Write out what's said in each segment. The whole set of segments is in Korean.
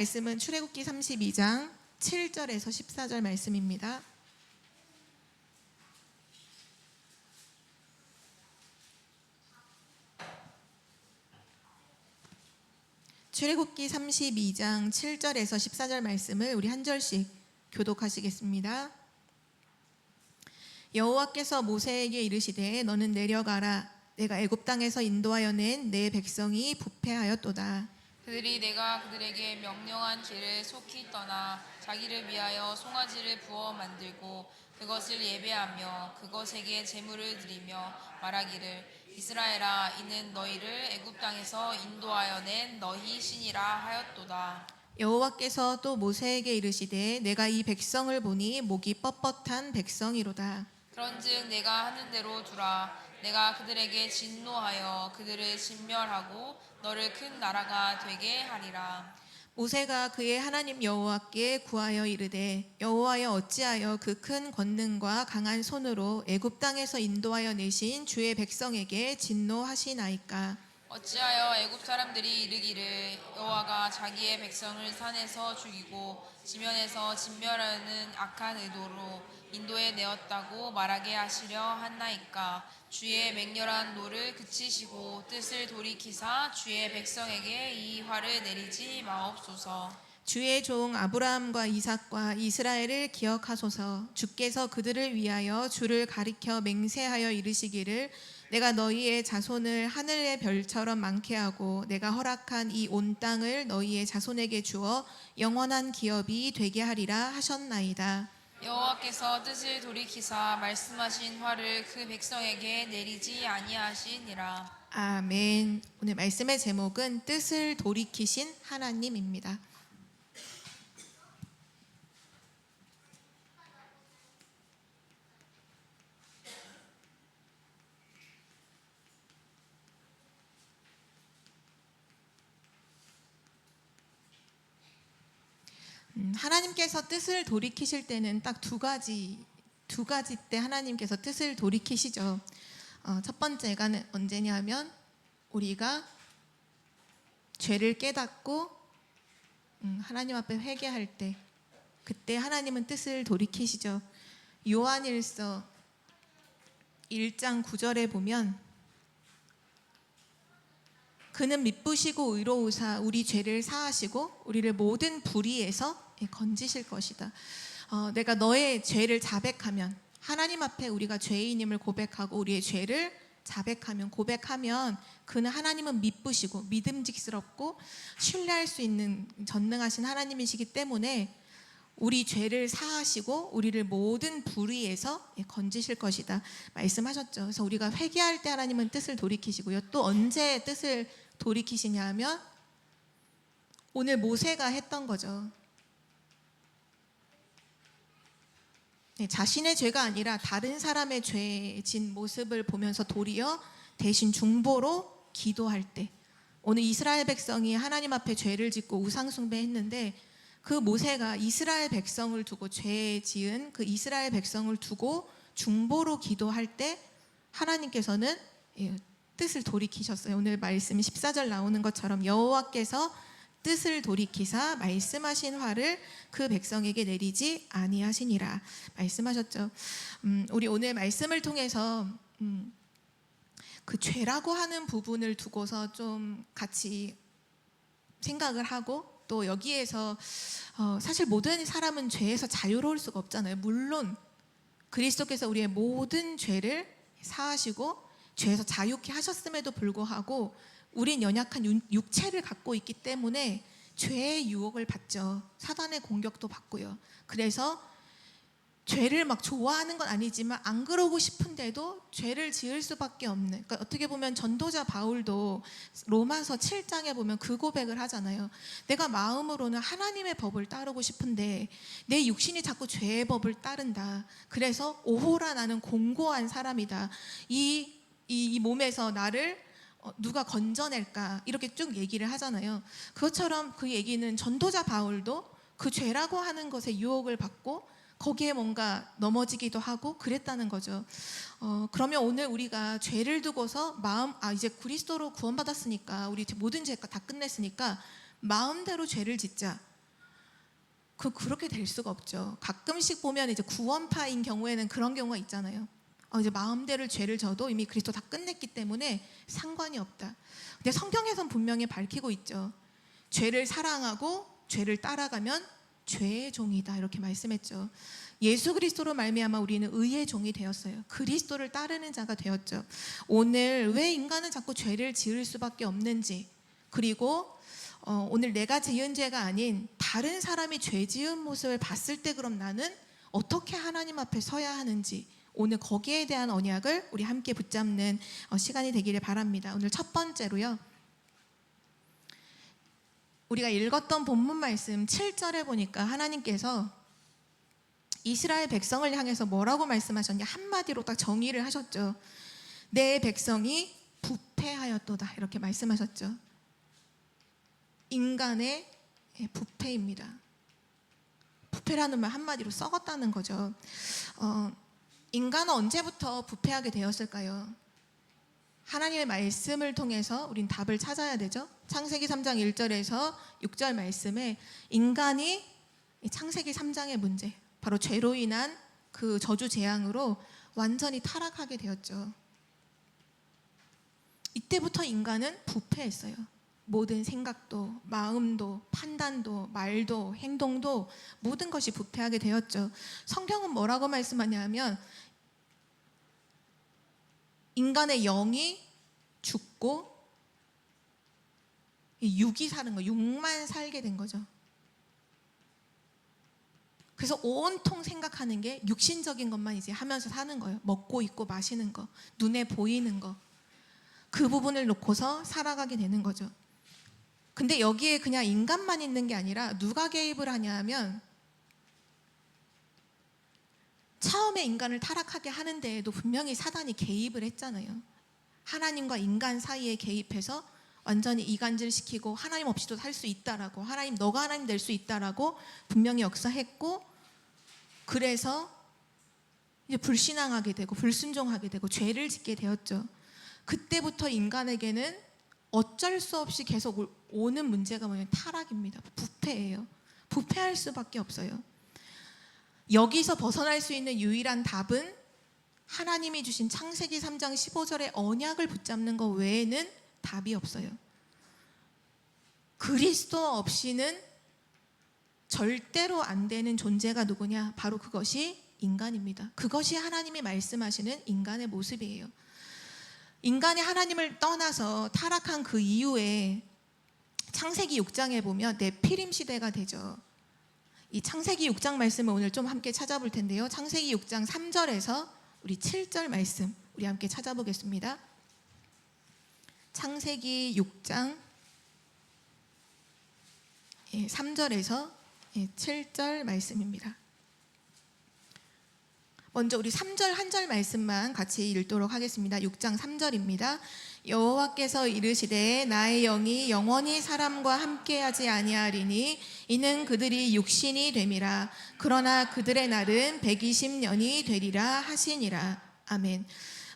말씀은 출애굽기 32장 7절에서 14절 말씀입니다. 출애굽기 32장 7절에서 14절 말씀을 우리 한 절씩 교독하시겠습니다. 여호와께서 모세에게 이르시되 너는 내려가라. 내가 애굽 땅에서 인도하여 낸 내 백성이 부패하였도다. 그들이 내가 그들에게 명령한 길을 속히 떠나 자기를 위하여 송아지를 부어 만들고 그것을 예배하며 그것에게 제물을 드리며 말하기를 이스라엘아 이는 너희를 애굽 땅에서 인도하여 낸 너희 신이라 하였도다. 여호와께서 또 모세에게 이르시되 내가 이 백성을 보니 목이 뻣뻣한 백성이로다. 그런즉 내가 하는 대로 두라. 내가 그들에게 진노하여 그들을 진멸하고 너를 큰 나라가 되게 하리라. 모세가 그의 하나님 여호와께 구하여 이르되 여호와여 어찌하여 그 큰 권능과 강한 손으로 애굽 땅에서 인도하여 내신 주의 백성에게 진노하시나이까. 어찌하여 애굽 사람들이 이르기를 여호와가 자기의 백성을 산에서 죽이고 지면에서 진멸하는 악한 의도로 인도에 내었다고 말하게 하시려 한나이까. 주의 맹렬한 노를 그치시고 뜻을 돌이키사 주의 백성에게 이 화를 내리지 마옵소서. 주의 종 아브라함과 이삭과 이스라엘을 기억하소서. 주께서 그들을 위하여 주를 가리켜 맹세하여 이르시기를 내가 너희의 자손을 하늘의 별처럼 많게 하고 내가 허락한 이 온 땅을 너희의 자손에게 주어 영원한 기업이 되게 하리라 하셨나이다. 여호와께서 뜻을 돌이키사 말씀하신 화를 그 백성에게 내리지 아니하시니라. 아멘. 오늘 말씀의 제목은 뜻을 돌이키신 하나님입니다. 하나님께서 뜻을 돌이키실 때는 딱 두 가지 때 하나님께서 뜻을 돌이키시죠. 첫 번째가 언제냐면 우리가 죄를 깨닫고 하나님 앞에 회개할 때, 그때 하나님은 뜻을 돌이키시죠. 요한일서 1장 9절에 보면 그는 미쁘시고 의로우사 우리 죄를 사하시고 우리를 모든 불의에서 건지실 것이다. 내가 너의 죄를 자백하면, 하나님 앞에 우리가 죄인임을 고백하고 우리의 죄를 자백하면, 고백하면 그는 하나님은 미쁘시고 믿음직스럽고 신뢰할 수 있는 전능하신 하나님이시기 때문에 우리 죄를 사하시고 우리를 모든 불의에서 건지실 것이다 말씀하셨죠. 그래서 우리가 회개할 때 하나님은 뜻을 돌이키시고요. 또 언제 뜻을 돌이키시냐 하면 오늘 모세가 했던 거죠. 자신의 죄가 아니라 다른 사람의 죄 진 모습을 보면서 도리어 대신 중보로 기도할 때, 오늘 이스라엘 백성이 하나님 앞에 죄를 짓고 우상 숭배했는데 그 모세가 이스라엘 백성을 두고, 죄 지은 그 이스라엘 백성을 두고 중보로 기도할 때 하나님께서는 뜻을 돌이키셨어요. 오늘 말씀 14절 나오는 것처럼 여호와께서 뜻을 돌이키사 말씀하신 화를 그 백성에게 내리지 아니하시니라 말씀하셨죠. 우리 오늘 말씀을 통해서 그 죄라고 하는 부분을 두고서 좀 같이 생각을 하고, 또 여기에서 사실 모든 사람은 죄에서 자유로울 수가 없잖아요. 물론 그리스도께서 우리의 모든 죄를 사하시고 죄에서 자유케 하셨음에도 불구하고 우린 연약한 육체를 갖고 있기 때문에 죄의 유혹을 받죠. 사단의 공격도 받고요. 그래서 죄를 막 좋아하는 건 아니지만 안 그러고 싶은데도 죄를 지을 수밖에 없는, 그러니까 어떻게 보면 전도자 바울도 로마서 7장에 보면 그 고백을 하잖아요. 내가 마음으로는 하나님의 법을 따르고 싶은데 내 육신이 자꾸 죄의 법을 따른다. 그래서 오호라 나는 공고한 사람이다. 이 몸에서 나를 누가 건져낼까, 이렇게 쭉 얘기를 하잖아요. 그것처럼 그 얘기는 전도자 바울도 그 죄라고 하는 것에 유혹을 받고 거기에 뭔가 넘어지기도 하고 그랬다는 거죠. 그러면 오늘 우리가 죄를 두고서 이제 그리스도로 구원받았으니까 우리 모든 죄가 다 끝냈으니까 마음대로 죄를 짓자, 그렇게 될 수가 없죠. 가끔씩 보면 이제 구원파인 경우에는 그런 경우가 있잖아요. 이제 마음대로 죄를 져도 이미 그리스도 다 끝냈기 때문에 상관이 없다. 근데 성경에선 분명히 밝히고 있죠. 죄를 사랑하고 죄를 따라가면 죄의 종이다, 이렇게 말씀했죠. 예수 그리스도로 말미암아 우리는 의의 종이 되었어요. 그리스도를 따르는 자가 되었죠. 오늘 왜 인간은 자꾸 죄를 지을 수밖에 없는지, 그리고 오늘 내가 지은 죄가 아닌 다른 사람이 죄 지은 모습을 봤을 때 그럼 나는 어떻게 하나님 앞에 서야 하는지, 오늘 거기에 대한 언약을 우리 함께 붙잡는 시간이 되기를 바랍니다. 오늘 첫 번째로요, 우리가 읽었던 본문 말씀 7절에 보니까 하나님께서 이스라엘 백성을 향해서 뭐라고 말씀하셨냐, 한마디로 딱 정의를 하셨죠. 내 백성이 부패하였도다, 이렇게 말씀하셨죠. 인간의 부패입니다. 부패라는 말 한마디로 썩었다는 거죠. 인간은 언제부터 부패하게 되었을까요? 하나님의 말씀을 통해서 우린 답을 찾아야 되죠. 창세기 3장 1절에서 6절 말씀에 인간이 창세기 3장의 문제, 바로 죄로 인한 그 저주 재앙으로 완전히 타락하게 되었죠. 이때부터 인간은 부패했어요. 모든 생각도, 마음도, 판단도, 말도, 행동도 모든 것이 부패하게 되었죠. 성경은 뭐라고 말씀하냐면 인간의 영이 죽고 육이 사는 거, 육만 살게 된 거죠. 그래서 온통 생각하는 게 육신적인 것만 이제 하면서 사는 거예요. 먹고 입고 마시는 거, 눈에 보이는 거, 그 부분을 놓고서 살아가게 되는 거죠. 근데 여기에 그냥 인간만 있는 게 아니라 누가 개입을 하냐면, 처음에 인간을 타락하게 하는 데에도 분명히 사단이 개입을 했잖아요. 하나님과 인간 사이에 개입해서 완전히 이간질시키고 하나님 없이도 살 수 있다라고, 하나님 너가 하나님 될 수 있다라고 분명히 역사했고, 그래서 이제 불신앙하게 되고 불순종하게 되고 죄를 짓게 되었죠. 그때부터 인간에게는 어쩔 수 없이 계속 오는 문제가 뭐냐면 타락입니다. 부패예요. 부패할 수밖에 없어요. 여기서 벗어날 수 있는 유일한 답은 하나님이 주신 창세기 3장 15절의 언약을 붙잡는 것 외에는 답이 없어요. 그리스도 없이는 절대로 안 되는 존재가 누구냐? 바로 그것이 인간입니다. 그것이 하나님이 말씀하시는 인간의 모습이에요. 인간이 하나님을 떠나서 타락한 그 이후에 창세기 6장에 보면 네피림 시대가 되죠. 이 창세기 6장 말씀을 오늘 좀 함께 찾아볼 텐데요. 창세기 6장 3절에서 우리 7절 말씀 우리 함께 찾아보겠습니다. 창세기 6장 3절에서 7절 말씀입니다. 먼저 우리 3절 한 절 말씀만 같이 읽도록 하겠습니다. 6장 3절입니다. 여호와께서 이르시되 나의 영이 영원히 사람과 함께하지 아니하리니 이는 그들이 육신이 됨이라. 그러나 그들의 날은 120년이 되리라 하시니라. 아멘.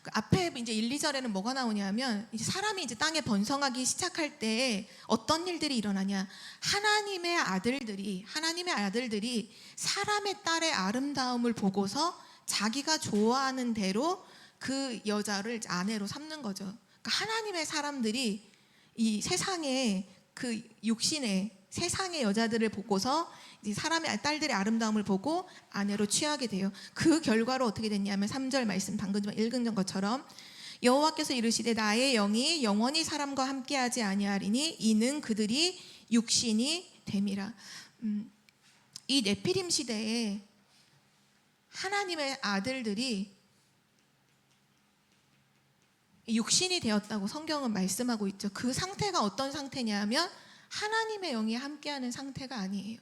그 앞에 이제 1, 2절에는 뭐가 나오냐면, 이제 사람이 이제 땅에 번성하기 시작할 때 어떤 일들이 일어나냐, 하나님의 아들들이 사람의 딸의 아름다움을 보고서 자기가 좋아하는 대로 그 여자를 아내로 삼는 거죠. 그러니까 하나님의 사람들이 이 세상에 그 육신의 세상의 여자들을 보고서 이제 사람의 딸들의 아름다움을 보고 아내로 취하게 돼요. 그 결과로 어떻게 됐냐면 3절 말씀 방금 좀 읽은 것처럼 여호와께서 이르시되 나의 영이 영원히 사람과 함께하지 아니하리니 이는 그들이 육신이 됨이라. 이 네피림 시대에 하나님의 아들들이 육신이 되었다고 성경은 말씀하고 있죠. 그 상태가 어떤 상태냐면 하나님의 영이 함께하는 상태가 아니에요.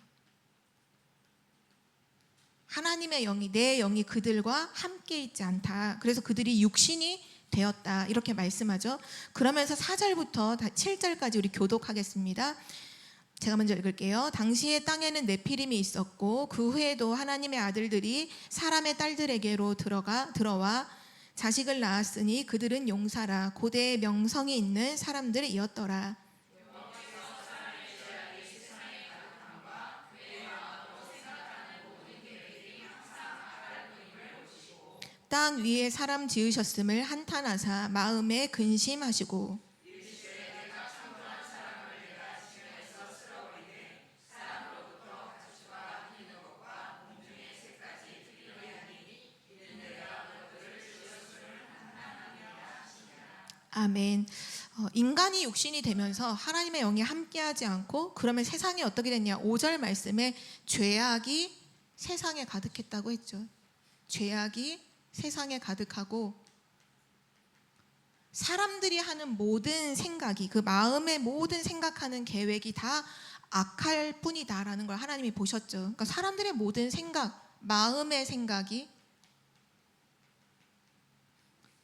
하나님의 영이, 내 영이 그들과 함께 있지 않다. 그래서 그들이 육신이 되었다, 이렇게 말씀하죠. 그러면서 4절부터 7절까지 우리 교독하겠습니다. 제가 먼저 읽을게요. 당시에 땅에는 네피림이 있었고 그 후에도 하나님의 아들들이 사람의 딸들에게로 들어와 자식을 낳았으니 그들은 용사라 고대의 명성이 있는 사람들이었더라. 땅 위에 사람 지으셨음을 한탄하사 마음에 근심하시고 아멘. 인간이 육신이 되면서 하나님의 영이 함께하지 않고 그러면 세상이 어떻게 됐냐? 5절 말씀에 죄악이 세상에 가득했다고 했죠. 죄악이 세상에 가득하고 사람들이 하는 모든 생각이 그 마음의 모든 생각하는 계획이 다 악할 뿐이다라는 걸 하나님이 보셨죠. 그러니까 사람들의 모든 생각, 마음의 생각이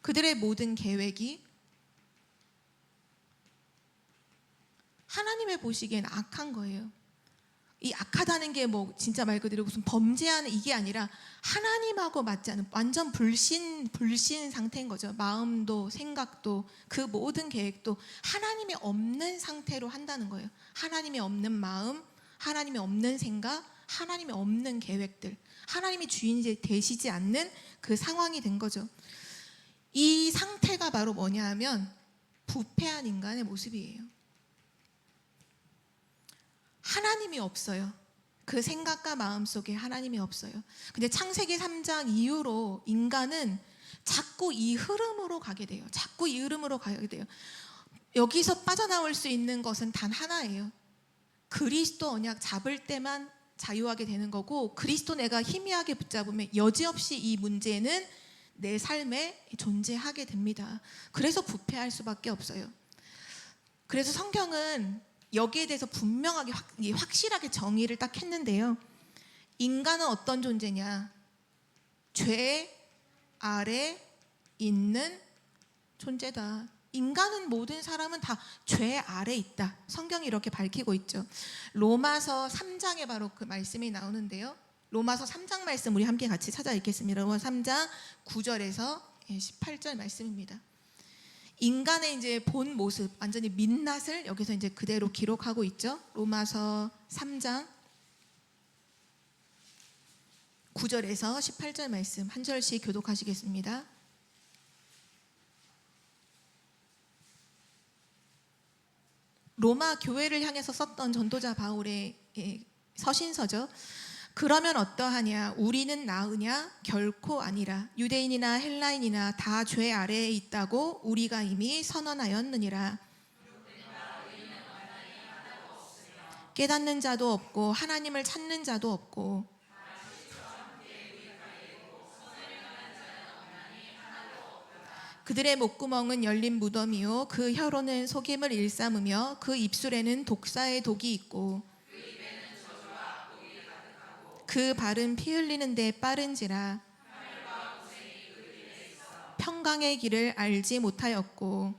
그들의 모든 계획이 하나님의 보시기엔 악한 거예요. 이 악하다는 게 뭐 진짜 말 그대로 무슨 범죄하는 이게 아니라 하나님하고 맞지 않은 완전 불신 상태인 거죠. 마음도 생각도 그 모든 계획도 하나님이 없는 상태로 한다는 거예요. 하나님이 없는 마음, 하나님이 없는 생각, 하나님이 없는 계획들, 하나님이 주인이 되시지 않는 그 상황이 된 거죠. 이 상태가 바로 뭐냐 하면 부패한 인간의 모습이에요. 하나님이 없어요. 그 생각과 마음 속에 하나님이 없어요. 근데 창세기 3장 이후로 인간은 자꾸 이 흐름으로 가게 돼요. 자꾸 이 흐름으로 가게 돼요. 여기서 빠져나올 수 있는 것은 단 하나예요. 그리스도 언약 잡을 때만 자유하게 되는 거고 그리스도 내가 희미하게 붙잡으면 여지없이 이 문제는 내 삶에 존재하게 됩니다. 그래서 부패할 수밖에 없어요. 그래서 성경은 여기에 대해서 분명하게 확실하게 정의를 딱 했는데요. 인간은 어떤 존재냐? 죄 아래 있는 존재다. 인간은 모든 사람은 다 죄 아래 있다. 성경이 이렇게 밝히고 있죠. 로마서 3장에 바로 그 말씀이 나오는데요. 로마서 3장 말씀 우리 함께 같이 찾아 읽겠습니다. 로마서 3장 9절에서 18절 말씀입니다. 인간의 이제 본 모습, 완전히 민낯을 여기서 이제 그대로 기록하고 있죠. 로마서 3장 9절에서 18절 말씀 한 절씩 교독하시겠습니다. 로마 교회를 향해서 썼던 전도자 바울의 서신서죠. 그러면 어떠하냐? 우리는 나으냐? 결코 아니라. 유대인이나 헬라인이나 다 죄 아래에 있다고 우리가 이미 선언하였느니라. 깨닫는 자도 없고 하나님을 찾는 자도 없고 그들의 목구멍은 열린 무덤이요 그 혀로는 속임을 일삼으며 그 입술에는 독사의 독이 있고 그 발은 피 흘리는 데 빠른지라 평강의 길을 알지 못하였고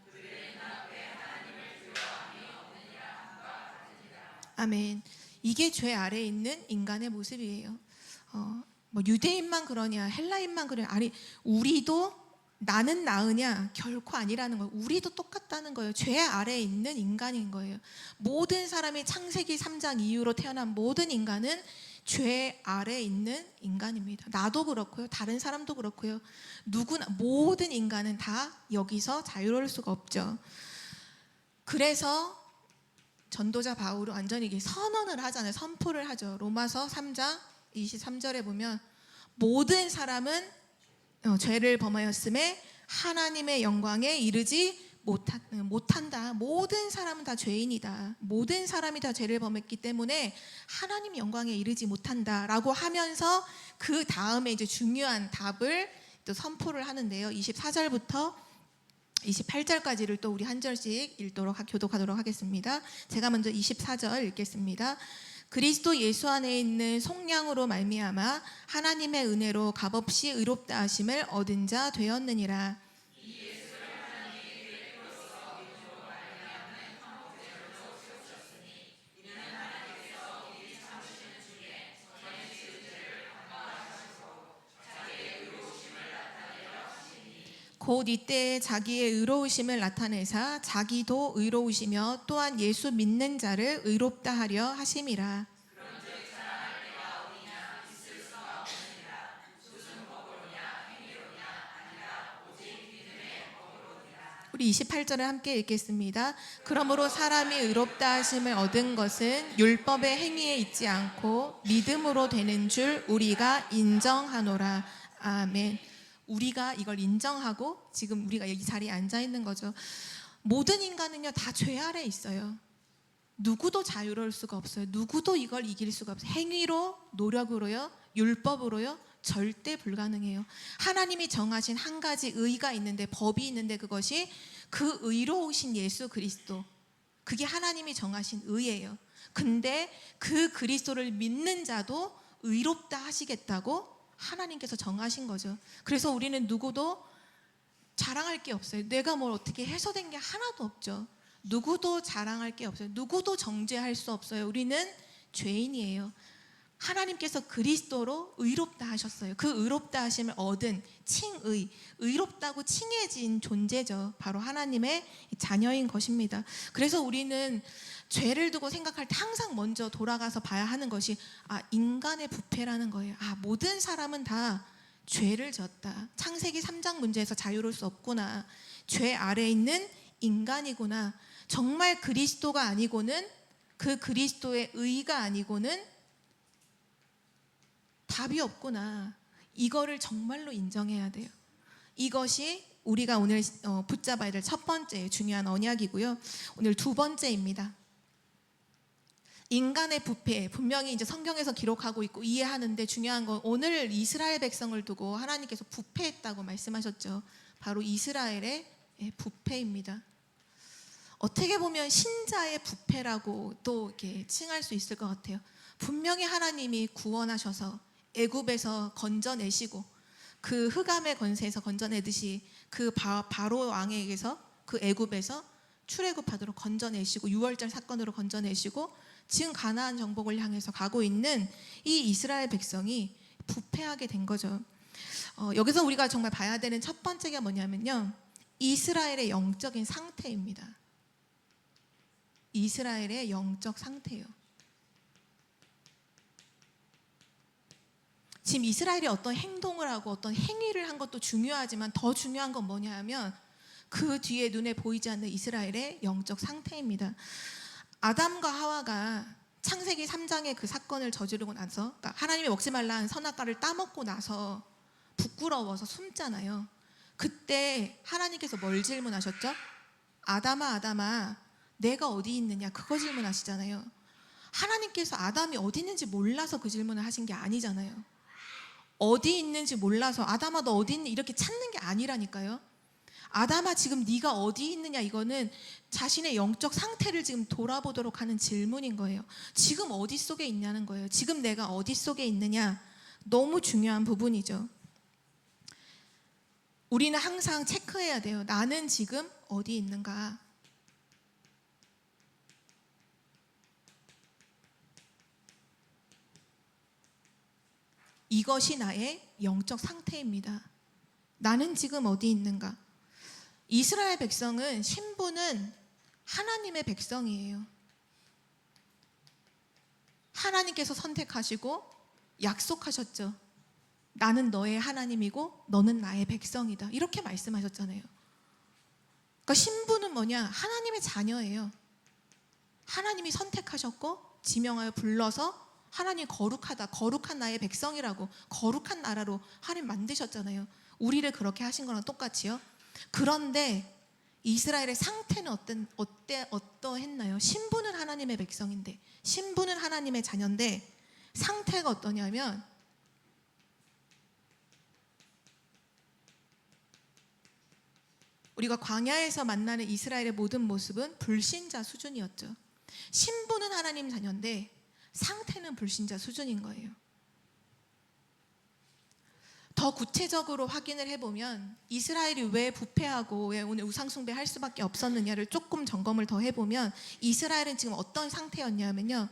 아멘. 이게 죄 아래에 있는 인간의 모습이에요. 뭐 유대인만 그러냐 헬라인만 그러냐 아니 우리도 나는 나으냐 결코 아니라는 거예요. 우리도 똑같다는 거예요. 죄 아래에 있는 인간인 거예요. 모든 사람이 창세기 3장 이후로 태어난 모든 인간은 죄 아래에 있는 인간입니다. 나도 그렇고요. 다른 사람도 그렇고요. 누구나 모든 인간은 다 여기서 자유로울 수가 없죠. 그래서 전도자 바울은 완전히 이게 선언을 하잖아요. 선포를 하죠. 로마서 3장 23절에 보면 모든 사람은 죄를 범하였음에 하나님의 영광에 이르지 못한다. 모든 사람은 다 죄인이다. 모든 사람이 다 죄를 범했기 때문에 하나님 영광에 이르지 못한다라고 하면서 그 다음에 이제 중요한 답을 또 선포를 하는데요. 24절부터 28절까지를 또 우리 한 절씩 교독하도록 하겠습니다. 제가 먼저 24절 읽겠습니다. 그리스도 예수 안에 있는 속량으로 말미암아 하나님의 은혜로 값없이 의롭다 하심을 얻은 자 되었느니라. 곧 이때에 자기의 의로우심을 나타내사 자기도 의로우시며 또한 예수 믿는 자를 의롭다 하려 하심이라. 우리 28절을 함께 읽겠습니다. 그러므로 사람이 의롭다 하심을 얻은 것은 율법의 행위에 있지 않고 믿음으로 되는 줄 우리가 인정하노라. 아멘. 우리가 이걸 인정하고 지금 우리가 이 자리에 앉아 있는 거죠. 모든 인간은요 다 죄 아래 있어요. 누구도 자유로울 수가 없어요. 누구도 이걸 이길 수가 없어요. 행위로, 노력으로요, 율법으로요 절대 불가능해요. 하나님이 정하신 한 가지 의가 있는데, 법이 있는데, 그것이 그 의로우신 예수 그리스도, 그게 하나님이 정하신 의예요. 근데 그 그리스도를 믿는 자도 의롭다 하시겠다고 하나님께서 정하신 거죠. 그래서 우리는 누구도 자랑할 게 없어요. 내가 뭘 어떻게 해서 된 게 하나도 없죠. 누구도 자랑할 게 없어요. 누구도 정죄할 수 없어요. 우리는 죄인이에요. 하나님께서 그리스도로 의롭다 하셨어요. 그 의롭다 하심을 얻은 칭의, 의롭다고 칭해진 존재죠. 바로 하나님의 자녀인 것입니다. 그래서 우리는 죄를 두고 생각할 때 항상 먼저 돌아가서 봐야 하는 것이 인간의 부패라는 거예요. 모든 사람은 다 죄를 졌다. 창세기 3장 문제에서 자유로울 수 없구나. 죄 아래에 있는 인간이구나. 정말 그리스도가 아니고는, 그 그리스도의 의가 아니고는 답이 없구나. 이거를 정말로 인정해야 돼요. 이것이 우리가 오늘 붙잡아야 될 첫 번째 중요한 언약이고요. 오늘 두 번째입니다. 인간의 부패, 분명히 이제 성경에서 기록하고 있고 이해하는데 중요한 건 오늘 이스라엘 백성을 두고 하나님께서 부패했다고 말씀하셨죠. 바로 이스라엘의 부패입니다. 어떻게 보면 신자의 부패라고 또 이렇게 칭할 수 있을 것 같아요. 분명히 하나님이 구원하셔서 애굽에서 건져내시고 그 흑암의 권세에서 건져내듯이 그 바로 왕에게서 그 애굽에서 출애굽하도록 건져내시고 6월절 사건으로 건져내시고 지금 가나안 정복을 향해서 가고 있는 이 이스라엘 백성이 부패하게 된 거죠. 여기서 우리가 정말 봐야 되는 첫 번째가 뭐냐면요, 이스라엘의 영적인 상태입니다. 이스라엘의 영적 상태예요. 지금 이스라엘이 어떤 행동을 하고 어떤 행위를 한 것도 중요하지만 더 중요한 건 뭐냐 하면 그 뒤에 눈에 보이지 않는 이스라엘의 영적 상태입니다. 아담과 하와가 창세기 3장의 그 사건을 저지르고 나서, 그러니까 하나님이 먹지 말라는 선악과를 따먹고 나서 부끄러워서 숨잖아요. 그때 하나님께서 뭘 질문하셨죠? 아담아 아담아 내가 어디 있느냐, 그거 질문하시잖아요. 하나님께서 아담이 어디 있는지 몰라서 그 질문을 하신 게 아니잖아요. 어디 있는지 몰라서 아담아 너 어디 있니 이렇게 찾는 게 아니라니까요. 아담아 지금 네가 어디 있느냐, 이거는 자신의 영적 상태를 지금 돌아보도록 하는 질문인 거예요. 지금 어디 속에 있냐는 거예요. 지금 내가 어디 속에 있느냐, 너무 중요한 부분이죠. 우리는 항상 체크해야 돼요. 나는 지금 어디 있는가. 이것이 나의 영적 상태입니다. 나는 지금 어디 있는가. 이스라엘 백성은, 신부는 하나님의 백성이에요. 하나님께서 선택하시고 약속하셨죠. 나는 너의 하나님이고 너는 나의 백성이다, 이렇게 말씀하셨잖아요. 그러니까 신부는 뭐냐, 하나님의 자녀예요. 하나님이 선택하셨고 지명하여 불러서 하나님 거룩하다, 거룩한 나의 백성이라고, 거룩한 나라로 하나님 만드셨잖아요. 우리를 그렇게 하신 거랑 똑같이요. 그런데 이스라엘의 상태는 어떠했나요? 신부는 하나님의 백성인데, 신부는 하나님의 자녀인데 상태가 어떠냐면 우리가 광야에서 만나는 이스라엘의 모든 모습은 불신자 수준이었죠. 신부는 하나님 자녀인데 상태는 불신자 수준인 거예요. 더 구체적으로 확인을 해보면 이스라엘이 왜 부패하고 왜 오늘 우상숭배 할 수밖에 없었느냐를 조금 점검을 더 해보면 이스라엘은 지금 어떤 상태였냐면요,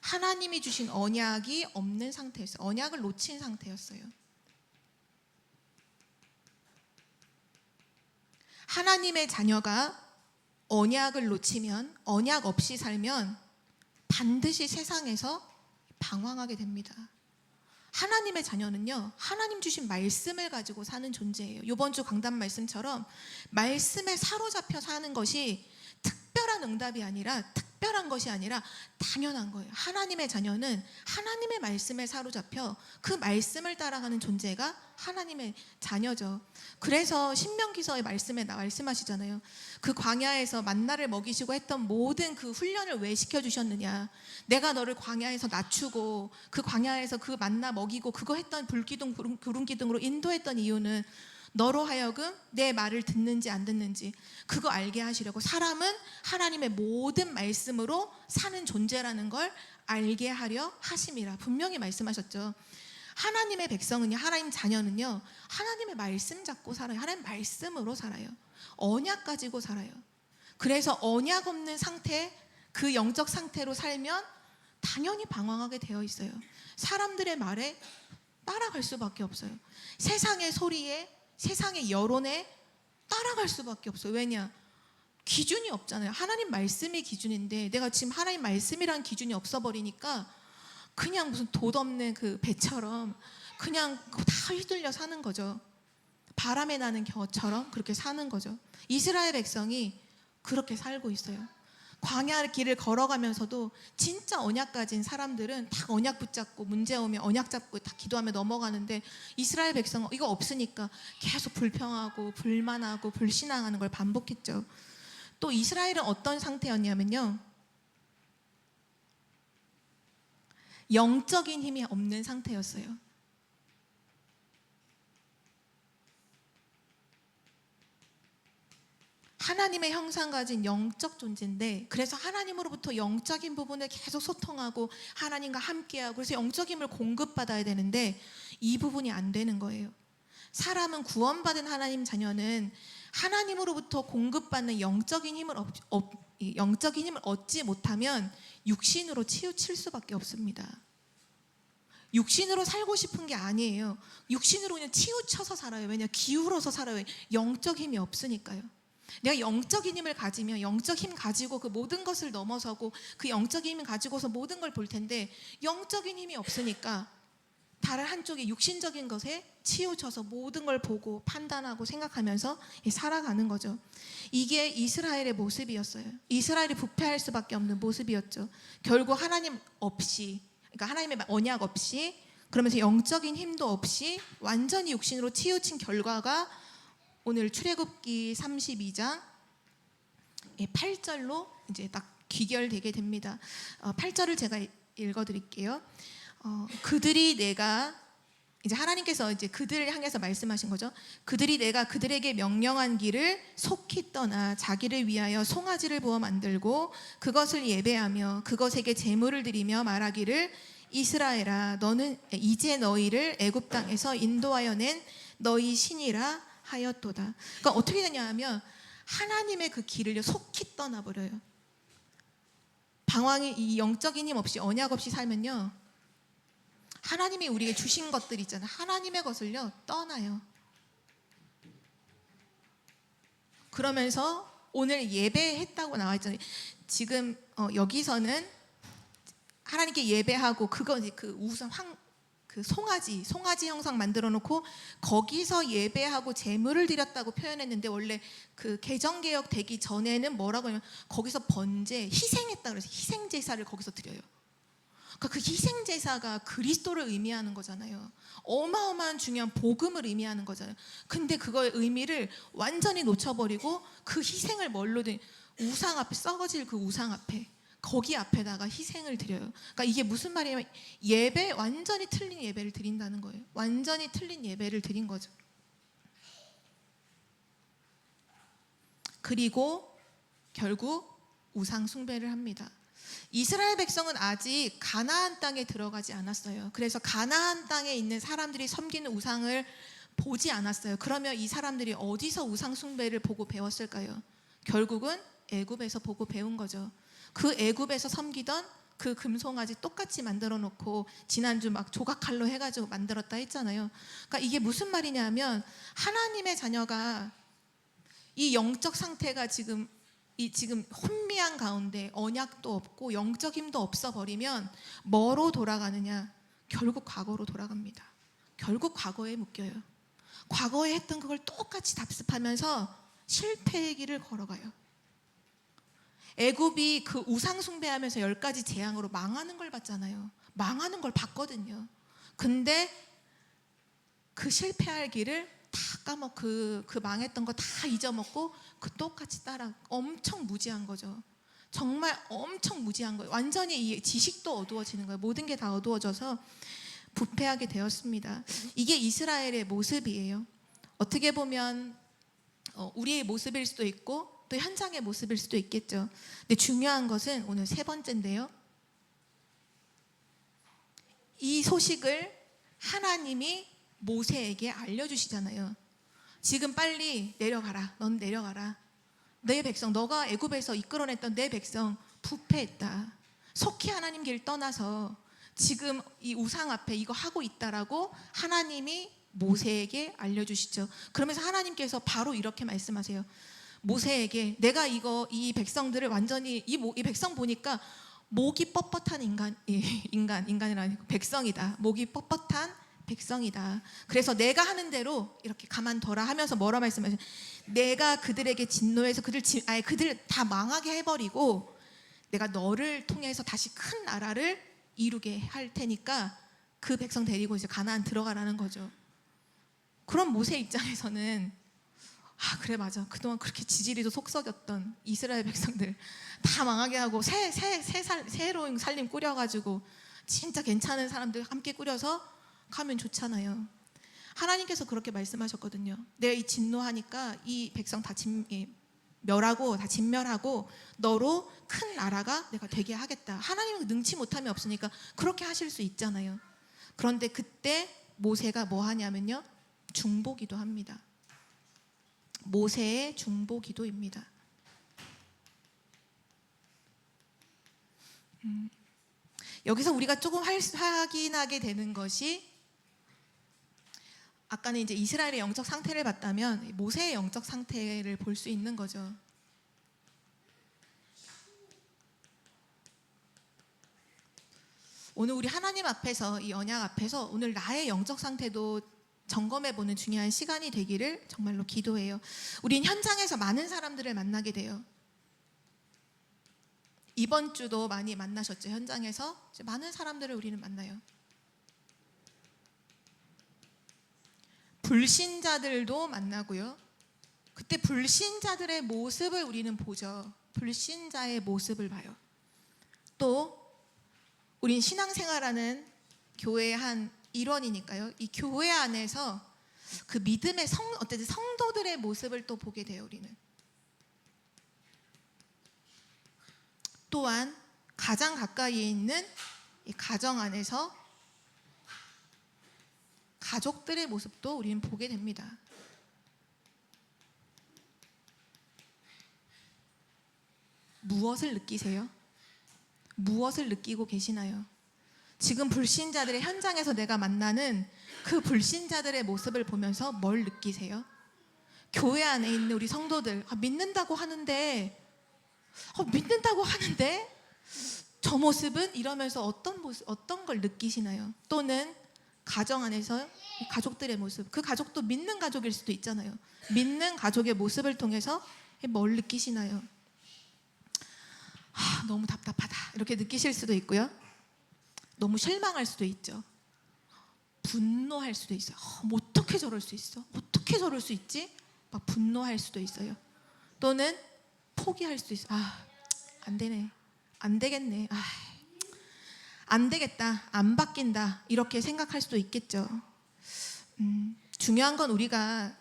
하나님이 주신 언약이 없는 상태였어요. 언약을 놓친 상태였어요. 하나님의 자녀가 언약을 놓치면, 언약 없이 살면 반드시 세상에서 방황하게 됩니다. 하나님의 자녀는요, 하나님 주신 말씀을 가지고 사는 존재예요. 이번 주 강단 말씀처럼 말씀에 사로잡혀 사는 것이 특별한 응답이 아니라, 특별한 것이 아니라 당연한 거예요. 하나님의 자녀는 하나님의 말씀에 사로잡혀 그 말씀을 따라가는 존재가 하나님의 자녀죠. 그래서 신명기서의 말씀에 말씀하시잖아요. 그 광야에서 만나를 먹이시고 했던 모든 그 훈련을 왜 시켜주셨느냐. 내가 너를 광야에서 낮추고 그 광야에서 그 만나 먹이고 그거 했던 불기둥 구름기둥으로 인도했던 이유는 너로 하여금 내 말을 듣는지 안 듣는지 그거 알게 하시려고, 사람은 하나님의 모든 말씀으로 사는 존재라는 걸 알게 하려 하심이라 분명히 말씀하셨죠. 하나님의 백성은요, 하나님 자녀는요, 하나님의 말씀 잡고 살아요. 하나님 말씀으로 살아요. 언약 가지고 살아요. 그래서 언약 없는 상태, 그 영적 상태로 살면 당연히 방황하게 되어 있어요. 사람들의 말에 따라갈 수밖에 없어요. 세상의 소리에, 세상의 여론에 따라갈 수밖에 없어요. 왜냐? 기준이 없잖아요. 하나님 말씀이 기준인데 내가 지금 하나님 말씀이란 기준이 없어버리니까 그냥 무슨 돛 없는 그 배처럼 그냥 다 휘둘려 사는 거죠. 바람에 나는 겨처럼 그렇게 사는 거죠. 이스라엘 백성이 그렇게 살고 있어요. 광야 길을 걸어가면서도 진짜 언약 가진 사람들은 다 언약 붙잡고 문제 오면 언약 잡고 다 기도하며 넘어가는데, 이스라엘 백성은 이거 없으니까 계속 불평하고 불만하고 불신앙하는 걸 반복했죠. 또 이스라엘은 어떤 상태였냐면요, 영적인 힘이 없는 상태였어요. 하나님의 형상 가진 영적 존재인데, 그래서 하나님으로부터 영적인 부분을 계속 소통하고 하나님과 함께하고, 그래서 영적인 힘을 공급받아야 되는데 이 부분이 안 되는 거예요. 사람은 구원받은 하나님 자녀는 하나님으로부터 공급받는 영적인 힘을 얻지 못하면 육신으로 치우칠 수밖에 없습니다. 육신으로 살고 싶은 게 아니에요. 육신으로 그냥 치우쳐서 살아요. 왜냐? 기울어서 살아요. 영적 힘이 없으니까요. 내가 영적인 힘을 가지면 영적 힘 가지고 그 모든 것을 넘어서고 그 영적인 힘을 가지고서 모든 걸 볼 텐데, 영적인 힘이 없으니까 다른 한쪽에 육신적인 것에 치우쳐서 모든 걸 보고 판단하고 생각하면서 살아가는 거죠. 이게 이스라엘의 모습이었어요. 이스라엘이 부패할 수밖에 없는 모습이었죠. 결국 하나님 없이, 그러니까 하나님의 언약 없이, 그러면서 영적인 힘도 없이 완전히 육신으로 치우친 결과가 오늘 출애굽기 32장 8절로 이제 딱 귀결되게 됩니다. 8절을 제가 읽어드릴게요. 그들이 내가, 이제 하나님께서 이제 그들을 향해서 말씀하신 거죠. 그들이 내가 그들에게 명령한 길을 속히 떠나 자기를 위하여 송아지를 부어 만들고 그것을 예배하며 그것에게 제물을 드리며 말하기를, 이스라엘아, 너는 이제 너희를 애굽 땅에서 인도하여 낸 너희 신이라 하였도다. 그러니까 어떻게 되냐 하면 하나님의 그 길을 속히 떠나버려요. 방황이, 이 영적인 힘 없이 언약 없이 살면요, 하나님이 우리에게 주신 것들 있잖아요. 하나님의 것을요 떠나요. 그러면서 오늘 예배했다고 나와 있잖아요. 지금 여기서는 하나님께 예배하고 그거 그 우선 그 송아지 형상 만들어 놓고 거기서 예배하고 제물을 드렸다고 표현했는데, 원래 그 개정개혁 되기 전에는 뭐라고 하냐면 거기서 번제, 희생했다 그래서 희생제사를 거기서 드려요. 그러니까 그 희생제사가 그리스도를 의미하는 거잖아요. 어마어마한 중요한 복음을 의미하는 거잖아요. 근데 그거의 의미를 완전히 놓쳐버리고 그 희생을 뭘로 든, 우상 앞에, 썩어질 그 우상 앞에, 거기 앞에다가 희생을 드려요. 그러니까 이게 무슨 말이냐면 예배, 완전히 틀린 예배를 드린다는 거예요. 완전히 틀린 예배를 드린 거죠. 그리고 결국 우상 숭배를 합니다. 이스라엘 백성은 아직 가나안 땅에 들어가지 않았어요. 그래서 가나안 땅에 있는 사람들이 섬기는 우상을 보지 않았어요. 그러면 이 사람들이 어디서 우상 숭배를 보고 배웠을까요? 결국은 애굽에서 보고 배운 거죠. 그 애굽에서 섬기던 그 금송아지 똑같이 만들어 놓고 지난주 막 조각칼로 해가지고 만들었다 했잖아요. 그러니까 이게 무슨 말이냐 하면 하나님의 자녀가 이 영적 상태가 지금 혼미한 가운데 언약도 없고 영적 힘도 없어 버리면 뭐로 돌아가느냐? 결국 과거로 돌아갑니다. 결국 과거에 묶여요. 과거에 했던 그걸 똑같이 답습하면서 실패의 길을 걸어가요. 애굽이 그 우상 숭배하면서 10가지 재앙으로 망하는 걸 봤잖아요. 망하는 걸 봤거든요. 근데 그 실패할 길을 다 까먹고 그 망했던 거 다 잊어먹고 그 똑같이 따라 엄청 무지한 거죠. 정말 엄청 무지한 거예요. 완전히 이 지식도 어두워지는 거예요. 모든 게 다 어두워져서 부패하게 되었습니다. 이게 이스라엘의 모습이에요. 어떻게 보면 우리의 모습일 수도 있고 또 현장의 모습일 수도 있겠죠. 근데 중요한 것은 오늘 세 번째인데요. 이 소식을 하나님이 모세에게 알려주시잖아요. 지금 빨리 내려가라. 넌 내려가라. 내 백성, 너가 애굽에서 이끌어냈던 내 백성 부패했다. 속히 하나님 길 떠나서 지금 이 우상 앞에 이거 하고 있다라고 하나님이 모세에게 알려주시죠. 그러면서 하나님께서 바로 이렇게 말씀하세요. 모세에게 내가 이 백성들을 완전히 이 백성 보니까 목이 뻣뻣한 인간이라 아니고 백성이다. 목이 뻣뻣한 백성이다. 그래서 내가 하는 대로 이렇게 가만둬라 하면서 뭐라 말씀하세요? 내가 그들에게 진노해서 그들 다 망하게 해버리고 내가 너를 통해서 다시 큰 나라를 이루게 할 테니까 그 백성 데리고 이제 가나안 들어가라는 거죠. 그럼 모세 입장에서는 그래 맞아. 그동안 그렇게 지지리도 속썩였던 이스라엘 백성들 다 망하게 하고 새로운 살림 꾸려가지고 진짜 괜찮은 사람들 함께 꾸려서 가면 좋잖아요. 하나님께서 그렇게 말씀하셨거든요. 내가 이 진노하니까 이 백성 다 진멸하고 너로 큰 나라가 내가 되게 하겠다. 하나님은 능치 못함이 없으니까 그렇게 하실 수 있잖아요. 그런데 그때 모세가 뭐 하냐면요. 중보기도 합니다. 모세의 중보기도입니다. 여기서 우리가 조금 확인하게 되는 것이 아까는 이제 이스라엘의 영적 상태를 봤다면 모세의 영적 상태를 볼 수 있는 거죠. 오늘 우리 하나님 앞에서 이 언약 앞에서 오늘 나의 영적 상태도 점검해보는 중요한 시간이 되기를 정말로 기도해요. 우린 현장에서 많은 사람들을 만나게 돼요. 이번 주도 많이 만나셨죠. 현장에서 많은 사람들을 우리는 만나요. 불신자들도 만나고요. 그때 불신자들의 모습을 우리는 보죠. 불신자의 모습을 봐요. 또 우린 신앙생활하는 교회의 한 일원이니까요. 이 교회 안에서 그 믿음의 성도들의 모습을 또 보게 돼요. 우리는 또한 가장 가까이에 있는 이 가정 안에서 가족들의 모습도 우리는 보게 됩니다. 무엇을 느끼세요? 무엇을 느끼고 계시나요? 지금 불신자들의 현장에서 내가 만나는 그 불신자들의 모습을 보면서 뭘 느끼세요? 교회 안에 있는 우리 성도들 믿는다고 하는데 저 모습은 이러면서 어떤 걸 느끼시나요? 또는 가정 안에서 가족들의 모습, 그 가족도 믿는 가족일 수도 있잖아요. 믿는 가족의 모습을 통해서 뭘 느끼시나요? 너무 답답하다 이렇게 느끼실 수도 있고요. 너무 실망할 수도 있죠. 분노할 수도 있어요. 어떻게 저럴 수 있어? 어떻게 저럴 수 있지? 막 분노할 수도 있어요. 또는 포기할 수도 있어요. 안 되네. 안 되겠네. 안 되겠다. 안 바뀐다. 이렇게 생각할 수도 있겠죠. 중요한 건 우리가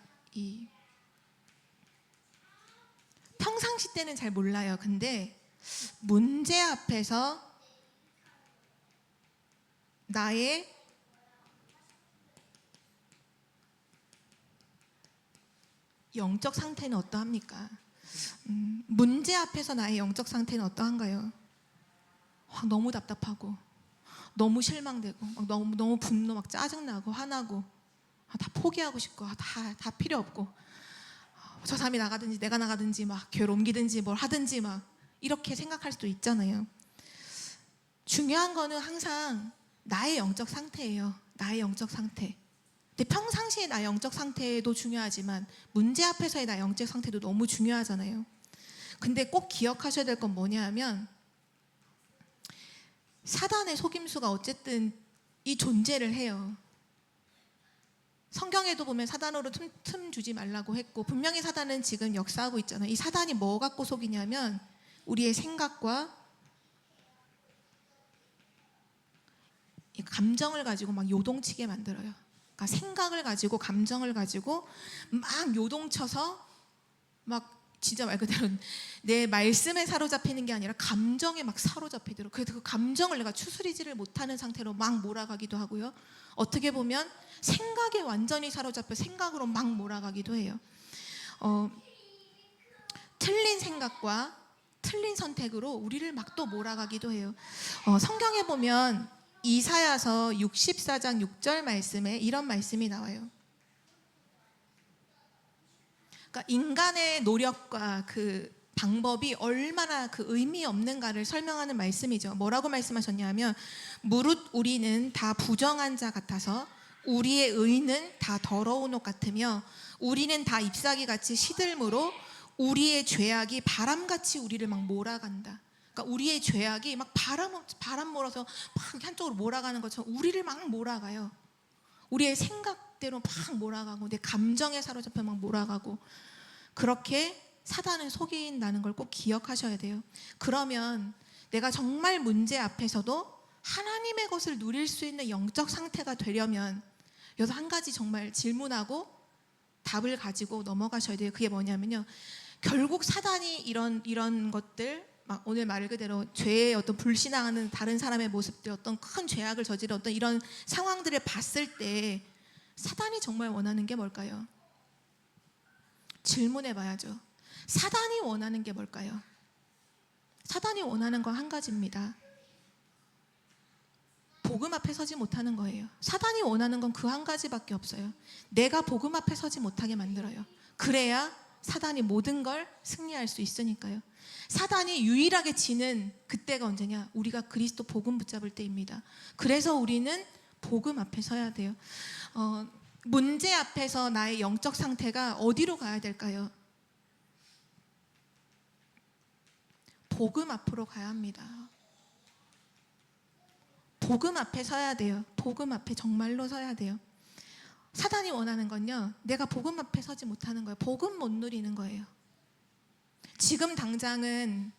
평상시 때는 잘 몰라요. 근데 문제 앞에서 나의 영적 상태는 어떠합니까? 문제 앞에서 나의 영적 상태는 어떠한가요? 너무 답답하고 너무 실망되고 너무 분노 막 짜증나고 화나고 다 포기하고 싶고 다 필요 없고 저 사람이 나가든지 내가 나가든지 막 교회를 옮기든지 뭘 하든지 막 이렇게 생각할 수도 있잖아요. 중요한 거는 항상 나의 영적 상태예요. 나의 영적 상태. 근데 평상시에 나의 영적 상태도 중요하지만 문제 앞에서의 나의 영적 상태도 너무 중요하잖아요. 근데 꼭 기억하셔야 될 건 뭐냐 하면 사단의 속임수가 어쨌든 이 존재를 해요. 성경에도 보면 사단으로 틈 주지 말라고 했고 분명히 사단은 지금 역사하고 있잖아요. 이 사단이 뭐 갖고 속이냐면 우리의 생각과 이 감정을 가지고 막 요동치게 만들어요. 그러니까 생각을 가지고 감정을 가지고 막 요동쳐서 막 진짜 말 그대로 내 말씀에 사로잡히는 게 아니라 감정에 막 사로잡히도록, 그래서 그 감정을 내가 추스리지를 못하는 상태로 막 몰아가기도 하고요. 어떻게 보면 생각에 완전히 사로잡혀 생각으로 막 몰아가기도 해요. 틀린 생각과 틀린 선택으로 우리를 막 또 몰아가기도 해요. 성경에 보면 이사야서 64장 6절 말씀에 이런 말씀이 나와요. 그러니까 인간의 노력과 그 방법이 얼마나 그 의미 없는가를 설명하는 말씀이죠. 뭐라고 말씀하셨냐면 무릇 우리는 다 부정한 자 같아서 우리의 의는 다 더러운 옷 같으며 우리는 다 잎사귀 같이 시들므로 우리의 죄악이 바람같이 우리를 막 몰아간다. 그러니까 우리의 죄악이 막 바람 몰아서 막 한쪽으로 몰아가는 것처럼 우리를 막 몰아가요. 우리의 생각대로 막 몰아가고 내 감정에 사로잡혀 막 몰아가고, 그렇게 사단은 속인다는 걸 꼭 기억하셔야 돼요. 그러면 내가 정말 문제 앞에서도 하나님의 것을 누릴 수 있는 영적 상태가 되려면 여기서 한 가지 정말 질문하고 답을 가지고 넘어가셔야 돼요. 그게 뭐냐면요, 결국 사단이 이런 것들, 막 오늘 말 그대로 죄의 어떤 불신앙하는 다른 사람의 모습들, 어떤 큰 죄악을 저지른 어떤 이런 상황들을 봤을 때 사단이 정말 원하는 게 뭘까요? 질문해 봐야죠. 사단이 원하는 게 뭘까요? 사단이 원하는 건 한 가지입니다. 복음 앞에 서지 못하는 거예요. 사단이 원하는 건 그 한 가지밖에 없어요. 내가 복음 앞에 서지 못하게 만들어요. 그래야 사단이 모든 걸 승리할 수 있으니까요. 사단이 유일하게 지는 그때가 언제냐? 우리가 그리스도 복음 붙잡을 때입니다. 그래서 우리는 복음 앞에 서야 돼요. 문제 앞에서 나의 영적 상태가 어디로 가야 될까요? 복음 앞으로 가야 합니다. 복음 앞에 서야 돼요. 복음 앞에 정말로 서야 돼요. 사단이 원하는 건요, 내가 복음 앞에 서지 못하는 거예요. 복음 못 누리는 거예요. 지금 당장은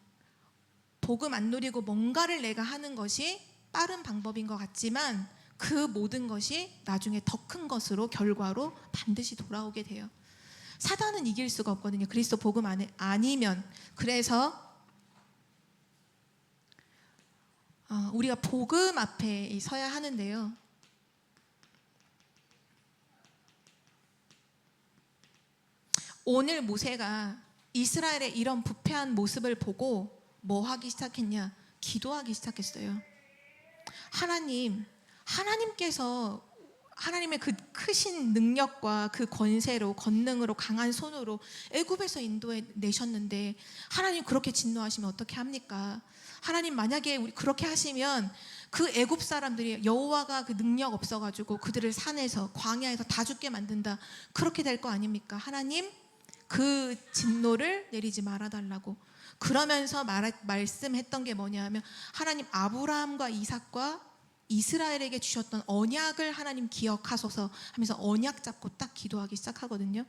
복음 안 누리고 뭔가를 내가 하는 것이 빠른 방법인 것 같지만 그 모든 것이 나중에 더 큰 것으로 결과로 반드시 돌아오게 돼요. 사단은 이길 수가 없거든요. 그리스도 복음 아니면. 그래서 우리가 복음 앞에 서야 하는데요. 오늘 모세가 이스라엘의 이런 부패한 모습을 보고 뭐 하기 시작했냐? 기도하기 시작했어요. 하나님께서 하나님의 그 크신 능력과 그 권세로, 권능으로, 강한 손으로 애굽에서 인도해 내셨는데 하나님 그렇게 진노하시면 어떻게 합니까? 하나님 만약에 우리 그렇게 하시면 그 애굽 사람들이 여호와가 그 능력 없어가지고 그들을 산에서 광야에서 다 죽게 만든다, 그렇게 될 거 아닙니까? 하나님 그 진노를 내리지 말아달라고. 그러면서 말씀했던 게 뭐냐면 하나님 아브라함과 이삭과 이스라엘에게 주셨던 언약을 하나님 기억하소서 하면서 언약 잡고 딱 기도하기 시작하거든요.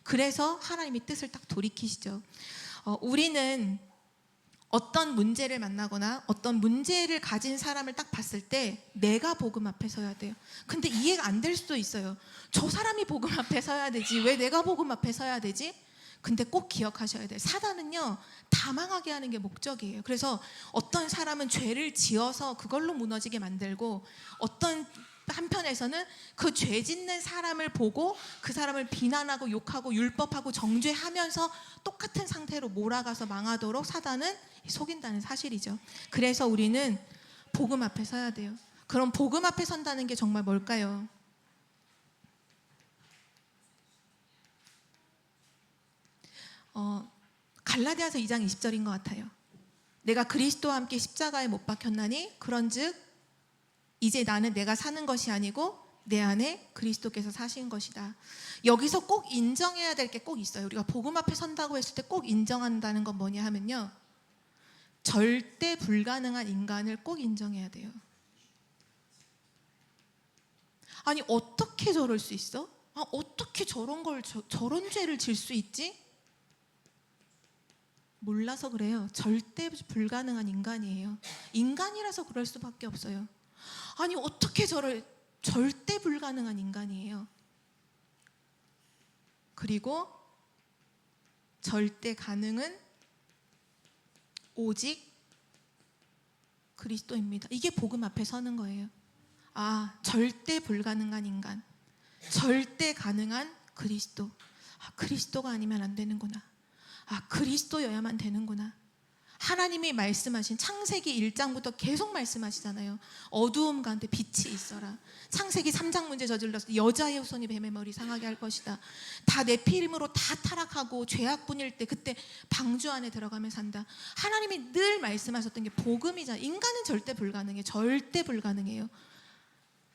그래서 하나님이 뜻을 딱 돌이키시죠. 우리는 어떤 문제를 만나거나 어떤 문제를 가진 사람을 딱 봤을 때 내가 복음 앞에 서야 돼요. 근데 이해가 안 될 수도 있어요. 저 사람이 복음 앞에 서야 되지, 왜 내가 복음 앞에 서야 되지? 근데 꼭 기억하셔야 돼요. 사단은요, 다 망하게 하는 게 목적이에요. 그래서 어떤 사람은 죄를 지어서 그걸로 무너지게 만들고, 어떤 한편에서는 그 죄 짓는 사람을 보고 그 사람을 비난하고 욕하고 율법하고 정죄하면서 똑같은 상태로 몰아가서 망하도록 사단은 속인다는 사실이죠. 그래서 우리는 복음 앞에 서야 돼요. 그럼 복음 앞에 선다는 게 정말 뭘까요? 갈라디아서 2장 20절인 것 같아요. 내가 그리스도와 함께 십자가에 못 박혔나니 그런즉 이제 나는 내가 사는 것이 아니고 내 안에 그리스도께서 사신 것이다. 여기서 꼭 인정해야 될 게 꼭 있어요. 우리가 복음 앞에 선다고 했을 때 꼭 인정한다는 건 뭐냐 하면요, 절대 불가능한 인간을 꼭 인정해야 돼요. 아니 어떻게 저럴 수 있어? 어떻게 저런 죄를 질 수 있지? 몰라서 그래요. 절대 불가능한 인간이에요. 인간이라서 그럴 수밖에 없어요. 아니 어떻게 절대 불가능한 인간이에요. 그리고 절대 가능은 오직 그리스도입니다. 이게 복음 앞에 서는 거예요. 절대 불가능한 인간, 절대 가능한 그리스도. 그리스도가 아니면 안 되는구나. 그리스도여야만 되는구나. 하나님이 말씀하신 창세기 1장부터 계속 말씀하시잖아요. 어두움 가운데 빛이 있어라. 창세기 3장 문제 저질렀을 때 여자의 후손이 뱀의 머리 상하게 할 것이다. 다 내 피임으로 다 타락하고 죄악뿐일 때 그때 방주 안에 들어가며 산다. 하나님이 늘 말씀하셨던 게 복음이잖아요. 인간은 절대 불가능해요. 절대 불가능해요.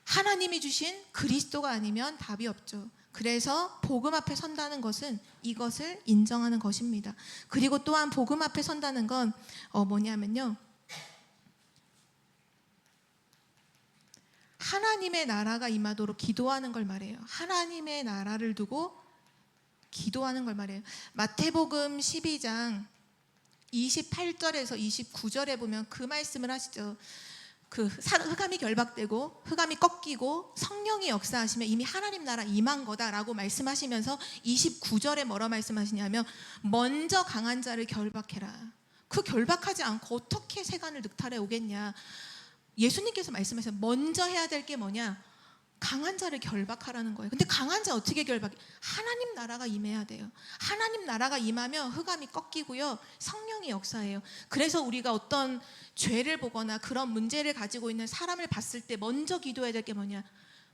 하나님이 주신 그리스도가 아니면 답이 없죠. 그래서 복음 앞에 선다는 것은 이것을 인정하는 것입니다. 그리고 또한 복음 앞에 선다는 건 뭐냐면요, 하나님의 나라가 임하도록 기도하는 걸 말해요. 하나님의 나라를 두고 기도하는 걸 말해요. 마태복음 12장 28절에서 29절에 보면 그 말씀을 하시죠. 흑암이 결박되고 흑암이 꺾이고 성령이 역사하시면 이미 하나님 나라 임한 거다라고 말씀하시면서 29절에 뭐라 말씀하시냐면, 먼저 강한 자를 결박해라. 그 결박하지 않고 어떻게 세간을 늑탈해 오겠냐. 예수님께서 말씀하셔서 먼저 해야 될 게 뭐냐, 강한 자를 결박하라는 거예요. 근데 강한 자 어떻게 결박해? 하나님 나라가 임해야 돼요. 하나님 나라가 임하면 흑암이 꺾이고요, 성령이 역사해요. 그래서 우리가 어떤 죄를 보거나 그런 문제를 가지고 있는 사람을 봤을 때 먼저 기도해야 될 게 뭐냐,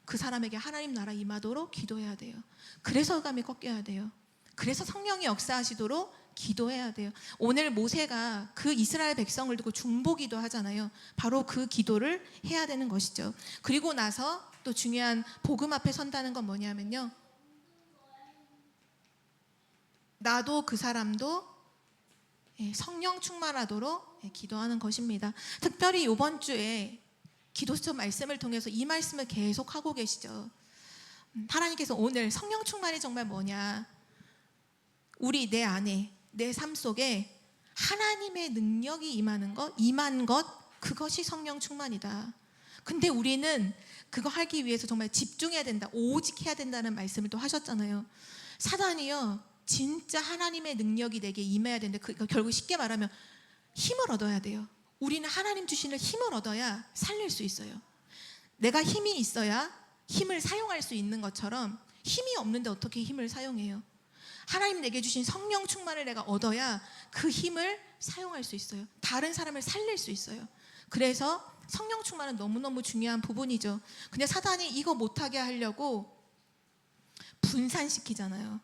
그 사람에게 하나님 나라 임하도록 기도해야 돼요. 그래서 흑암이 꺾여야 돼요. 그래서 성령이 역사하시도록 기도해야 돼요. 오늘 모세가 그 이스라엘 백성을 두고 중보기도 하잖아요. 바로 그 기도를 해야 되는 것이죠. 그리고 나서 또 중요한 복음 앞에 선다는 건 뭐냐면요, 나도 그 사람도 성령 충만하도록 기도하는 것입니다. 특별히 이번 주에 기도수첩 말씀을 통해서 이 말씀을 계속 하고 계시죠. 하나님께서 오늘 성령 충만이 정말 뭐냐, 우리 내 안에 내 삶 속에 하나님의 능력이 임한 것, 그것이 성령 충만이다. 근데 우리는 그거 하기 위해서 정말 집중해야 된다, 오직 해야 된다는 말씀을 또 하셨잖아요. 사단이요, 진짜 하나님의 능력이 내게 임해야 되는데 결국 쉽게 말하면 힘을 얻어야 돼요. 우리는 하나님 주시는 힘을 얻어야 살릴 수 있어요. 내가 힘이 있어야 힘을 사용할 수 있는 것처럼, 힘이 없는데 어떻게 힘을 사용해요? 하나님 내게 주신 성령 충만을 내가 얻어야 그 힘을 사용할 수 있어요. 다른 사람을 살릴 수 있어요. 그래서 성령 충만은 너무너무 중요한 부분이죠. 근데 사단이 이거 못하게 하려고 분산시키잖아요.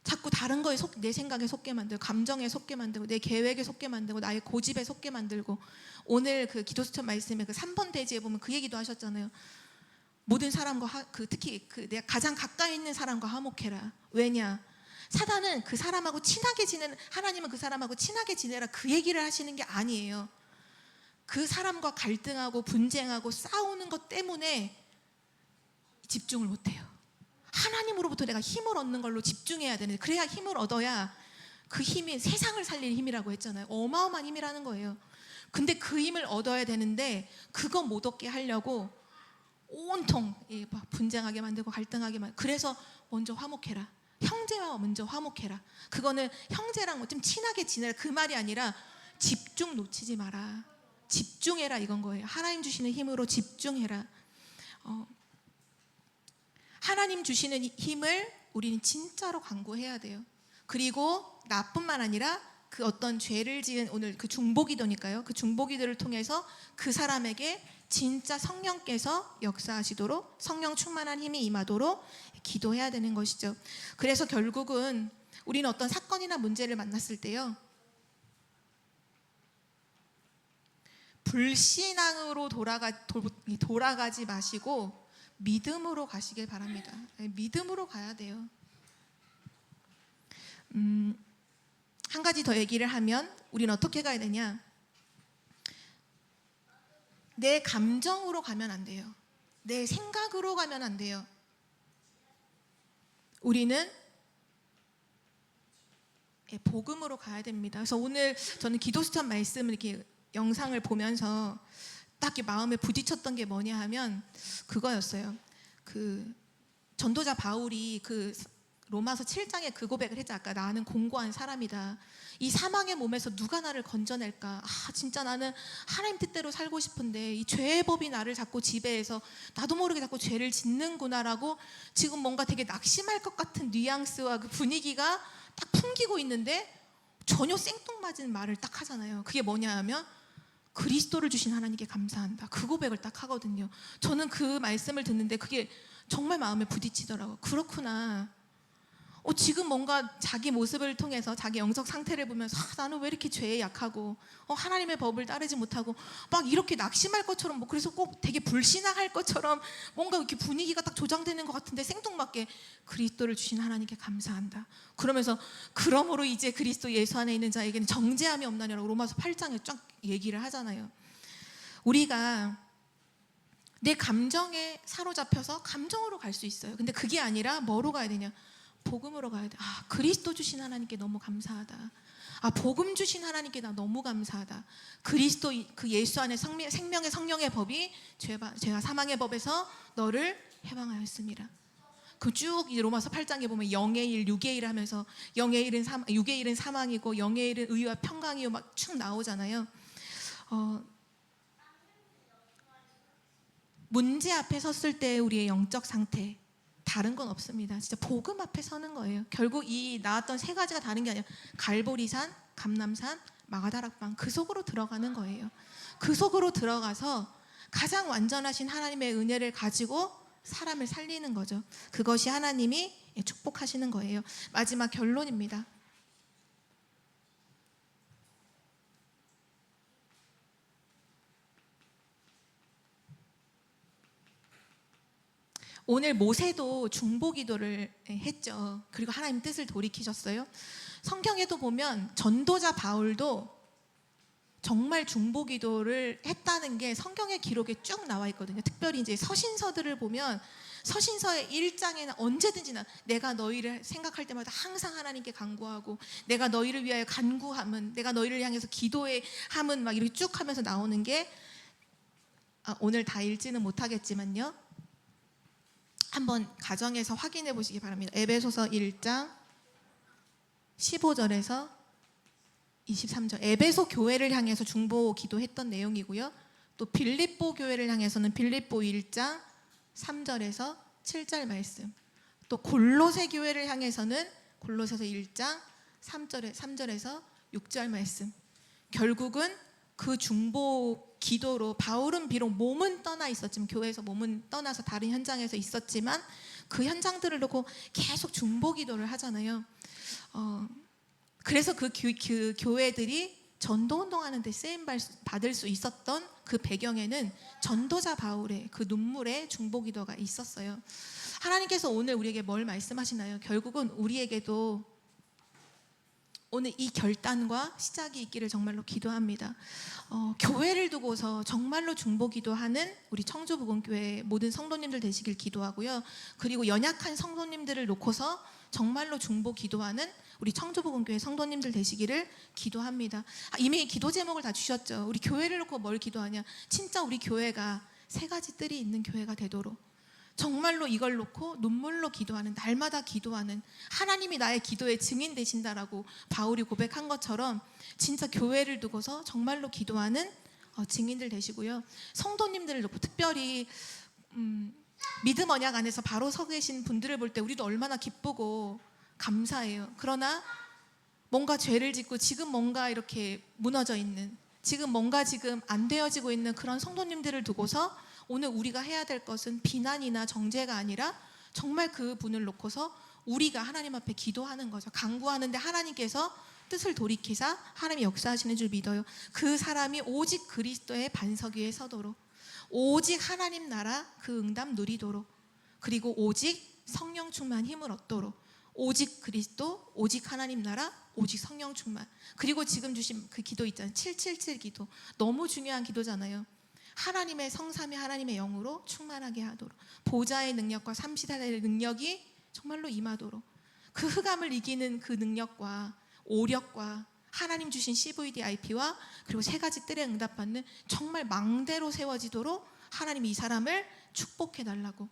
자꾸 다른 거에 내 생각에 속게 만들고, 감정에 속게 만들고, 내 계획에 속게 만들고, 나의 고집에 속게 만들고. 오늘 그 기도수첩 말씀에 그 3번 대지에 보면 그 얘기도 하셨잖아요. 모든 사람과 특히 내가 가장 가까이 있는 사람과 화목해라. 왜냐? 사단은 그 사람하고 친하게 지내는, 하나님은 그 사람하고 친하게 지내라 그 얘기를 하시는 게 아니에요. 그 사람과 갈등하고 분쟁하고 싸우는 것 때문에 집중을 못해요. 하나님으로부터 내가 힘을 얻는 걸로 집중해야 되는데, 그래야 힘을 얻어야 그 힘이 세상을 살릴 힘이라고 했잖아요. 어마어마한 힘이라는 거예요. 근데 그 힘을 얻어야 되는데 그거 못 얻게 하려고 온통 분쟁하게 만들고 갈등하게 만들고. 그래서 먼저 화목해라. 형제와 먼저 화목해라. 그거는 형제랑 좀 친하게 지내라 그 말이 아니라 집중 놓치지 마라. 집중해라 이건 거예요. 하나님 주시는 힘으로 집중해라. 하나님 주시는 힘을 우리는 진짜로 간구해야 돼요. 그리고 나뿐만 아니라 그 어떤 죄를 지은, 오늘 그 중보기도니까요, 그 중보기도를 통해서 그 사람에게 진짜 성령께서 역사하시도록, 성령 충만한 힘이 임하도록 기도해야 되는 것이죠. 그래서 결국은 우리는 어떤 사건이나 문제를 만났을 때요, 불신앙으로 돌아가지 마시고 믿음으로 가시길 바랍니다. 믿음으로 가야 돼요. 한 가지 더 얘기를 하면 우리는 어떻게 가야 되냐? 내 감정으로 가면 안 돼요. 내 생각으로 가면 안 돼요. 우리는 복음으로 가야 됩니다. 그래서 오늘 저는 기도 수첩 말씀을 이렇게 영상을 보면서 딱 마음에 부딪혔던 게 뭐냐 하면 그거였어요. 그 전도자 바울이 그 로마서 7장에 그 고백을 했죠. 아까 나는 공고한 사람이다. 이 사망의 몸에서 누가 나를 건져낼까? 진짜 나는 하나님 뜻대로 살고 싶은데 이 죄의 법이 나를 자꾸 지배해서 나도 모르게 자꾸 죄를 짓는구나라고 지금 뭔가 되게 낙심할 것 같은 뉘앙스와 그 분위기가 딱 풍기고 있는데 전혀 생뚱맞은 말을 딱 하잖아요. 그게 뭐냐 하면 그리스도를 주신 하나님께 감사한다. 그 고백을 딱 하거든요. 저는 그 말씀을 듣는데 그게 정말 마음에 부딪히더라고요. 그렇구나. 지금 뭔가 자기 모습을 통해서 자기 영적 상태를 보면서 나는 왜 이렇게 죄에 약하고 하나님의 법을 따르지 못하고 막 이렇게 낙심할 것처럼 그래서 꼭 되게 불신앙할 것처럼 뭔가 이렇게 분위기가 딱 조장되는 것 같은데 생뚱맞게 그리스도를 주신 하나님께 감사한다. 그러면서 그러므로 이제 그리스도 예수 안에 있는 자에게는 정죄함이 없나니라고 로마서 8장에 쫙 얘기를 하잖아요. 우리가 내 감정에 사로잡혀서 감정으로 갈 수 있어요. 근데 그게 아니라 뭐로 가야 되냐? 복음으로 가야 돼. 그리스도 주신 하나님께 너무 감사하다. 복음 주신 하나님께 나 너무 감사하다. 그리스도 그 예수 안에 생명의 성령의 법이 죄와 사망의 법에서 너를 해방하였습니다. 그 쭉 로마서 8장에 보면 영의 일, 육의 일을 하면서 영의 일은 육의 일은 사망이고 영의 일은 의와 평강이요 막 쭉 나오잖아요. 문제 앞에 섰을 때 우리의 영적 상태 다른 건 없습니다. 진짜 복음 앞에 서는 거예요. 결국 이 나왔던 세 가지가 다른 게 아니라 갈보리산, 감람산, 마가다락방 그 속으로 들어가는 거예요. 그 속으로 들어가서 가장 완전하신 하나님의 은혜를 가지고 사람을 살리는 거죠. 그것이 하나님이 축복하시는 거예요. 마지막 결론입니다. 오늘 모세도 중보기도를 했죠. 그리고 하나님 뜻을 돌이키셨어요. 성경에도 보면 전도자 바울도 정말 중보기도를 했다는 게 성경의 기록에 쭉 나와 있거든요. 특별히 이제 서신서들을 보면 서신서의 1장에는 언제든지 내가 너희를 생각할 때마다 항상 하나님께 간구하고 내가 너희를 위하여 간구함은 내가 너희를 향해서 기도의 함은 막 이렇게 쭉 하면서 나오는 게 오늘 다 읽지는 못하겠지만요. 한번 가정에서 확인해 보시기 바랍니다. 에베소서 1장 15절에서 23절. 에베소 교회를 향해서 중보 기도했던 내용이고요. 또 빌립보 교회를 향해서는 빌립보 1장 3절에서 7절 말씀. 또 골로새 교회를 향해서는 골로새서 1장 3절에서 6절 말씀. 결국은 그 중보 기도로 바울은 비록 몸은 떠나 있었지만 교회에서 몸은 떠나서 다른 현장에서 있었지만 그 현장들을 놓고 계속 중보 기도를 하잖아요. 그래서 그 교회들이 전도 운동하는 데 쓰임 받을 수 있었던 그 배경에는 전도자 바울의 그 눈물의 중보 기도가 있었어요. 하나님께서 오늘 우리에게 뭘 말씀하시나요? 결국은 우리에게도 오늘 이 결단과 시작이 있기를 정말로 기도합니다. 교회를 두고서 정말로 중보 기도하는 우리 청주복음교회 모든 성도님들 되시길 기도하고요. 그리고 연약한 성도님들을 놓고서 정말로 중보 기도하는 우리 청주복음교회 성도님들 되시기를 기도합니다. 이미 기도 제목을 다 주셨죠. 우리 교회를 놓고 뭘 기도하냐? 진짜 우리 교회가 세 가지 뜰이 있는 교회가 되도록 정말로 이걸 놓고 눈물로 기도하는, 날마다 기도하는, 하나님이 나의 기도의 증인 되신다라고 바울이 고백한 것처럼 진짜 교회를 두고서 정말로 기도하는 증인들 되시고요. 성도님들을 놓고 특별히 믿음 언약 안에서 바로 서 계신 분들을 볼 때 우리도 얼마나 기쁘고 감사해요. 그러나 뭔가 죄를 짓고 지금 뭔가 이렇게 무너져 있는, 지금 뭔가 지금 안 되어지고 있는 그런 성도님들을 두고서 오늘 우리가 해야 될 것은 비난이나 정죄가 아니라 정말 그 분을 놓고서 우리가 하나님 앞에 기도하는 거죠. 간구하는데 하나님께서 뜻을 돌이키사 하나님이 역사하시는 줄 믿어요. 그 사람이 오직 그리스도의 반석 위에 서도록, 오직 하나님 나라 그 응답 누리도록, 그리고 오직 성령 충만 힘을 얻도록, 오직 그리스도, 오직 하나님 나라, 오직 성령 충만. 그리고 지금 주신 그 기도 있잖아요. 777 기도. 너무 중요한 기도잖아요. 하나님의 성삼위 하나님의 영으로 충만하게 하도록, 보좌의 능력과 삼시세대의 능력이 정말로 임하도록, 그 흑암을 이기는 그 능력과 오력과 하나님 주신 CVDIP와 그리고 세 가지 뜰에 응답받는 정말 망대로 세워지도록 하나님이 이 사람을 축복해 달라고.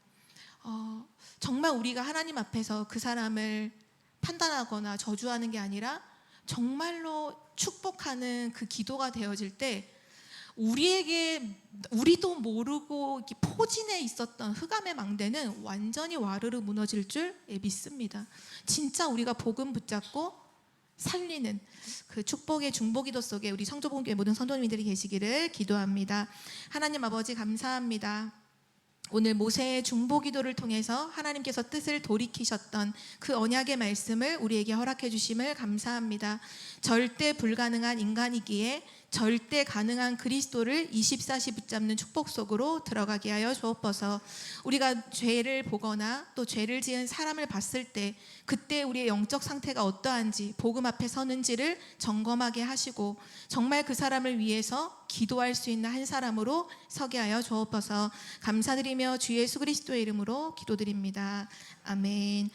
정말 우리가 하나님 앞에서 그 사람을 판단하거나 저주하는 게 아니라 정말로 축복하는 그 기도가 되어질 때, 우리도 모르고 이렇게 포진해 있었던 흑암의 망대는 완전히 와르르 무너질 줄 믿습니다. 진짜 우리가 복음 붙잡고 살리는 그 축복의 중보기도 속에 우리 성도복음교회 모든 성도님들이 계시기를 기도합니다. 하나님 아버지 감사합니다. 오늘 모세의 중보기도를 통해서 하나님께서 뜻을 돌이키셨던 그 언약의 말씀을 우리에게 허락해 주심을 감사합니다. 절대 불가능한 인간이기에 절대 가능한 그리스도를 24시 붙잡는 축복 속으로 들어가게 하여 주옵소서. 우리가 죄를 보거나 또 죄를 지은 사람을 봤을 때 그때 우리의 영적 상태가 어떠한지, 복음 앞에 서는지를 점검하게 하시고 정말 그 사람을 위해서 기도할 수 있는 한 사람으로 서게 하여 주옵소서. 감사드리며 주 예수 그리스도의 이름으로 기도드립니다. 아멘.